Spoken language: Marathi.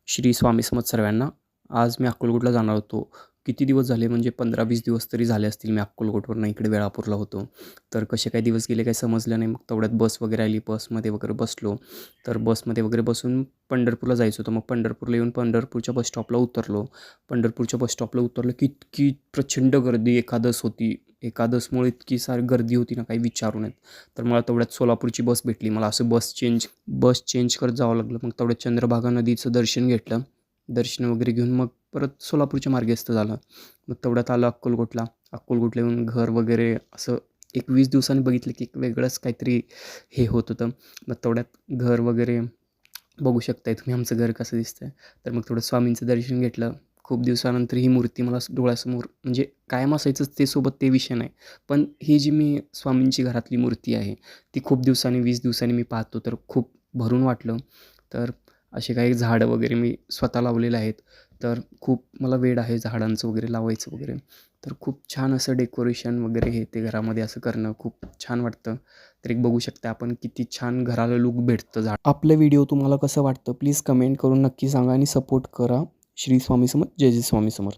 श्री स्वामी समर्थ सर्वांना. आज मी अक्कलकोटला जाणार होतो. किती दिवस झाले म्हणजे 15-20 दिवस तरी झाले असतील मी अक्कलकोटवरनं इकडे वेळापूरला होतो. तर कसे काय दिवस गेले काही समजलं नाही. मग तेवढ्यात बस वगैरे आली. बसमध्ये वगैरे बसलो. तर बसमध्ये वगैरे बसून पंढरपूरला जायचं होतं. मग पंढरपूरला येऊन पंढरपूरच्या बस स्टॉपला उतरलो. पंढरपूरच्या बस स्टॉपला उतरलं की इतकी प्रचंड गर्दी. एकादस होती. एकादसमुळे इतकी सारी गर्दी होती ना काही विचारू नयेत. तर मला तेवढ्यात सोलापूरची बस भेटली. मला असं बस चेंज करत जावं लागलं. मग तेवढ्यात चंद्रभागा नदीचं दर्शन घेतलं. दर्शन वगैरे घेऊन मग परत सोलापूरच्या मार्गस्थ झालं. मग तेवढ्यात आलं अक्कलकोटला. अक्कलकोटला येऊन घर वगैरे असं एक 20 दिवसांनी बघितलं की एक वेगळंच काहीतरी हे होत होतं. मग तेवढ्यात घर वगैरे बघू शकताय तुम्ही आमचं घर कसं दिसतंय. तर मग थोडं स्वामींचं दर्शन घेतलं. खूप दिवसानंतर ही मूर्ती मला डोळ्यासमोर म्हणजे कायम असायचंच ते सोबत ते विषय नाही. पण ही जी मी स्वामींची घरातली मूर्ती आहे ती खूप दिवसांनी 20 दिवसांनी मी पाहतो तर खूप भरून वाटलं. तर असे काही झाडं वगैरे मी स्वतः लावलेले आहेत. तर खूप मला वेड आहे झाडांचं वगैरे लावायचं वगैरे. तर खूप छान असं डेकोरेशन वगैरे हे ते घरामध्ये असं करणं खूप छान वाटतं. तर एक बघू शकता आपण किती छान घराला लूक भेटतं झाड. आपलं व्हिडिओ तुम्हाला कसं वाटतं प्लीज कमेंट करून नक्की सांगा आणि सपोर्ट करा. श्री स्वामी समर्थ. जय जय स्वामी समर्थ.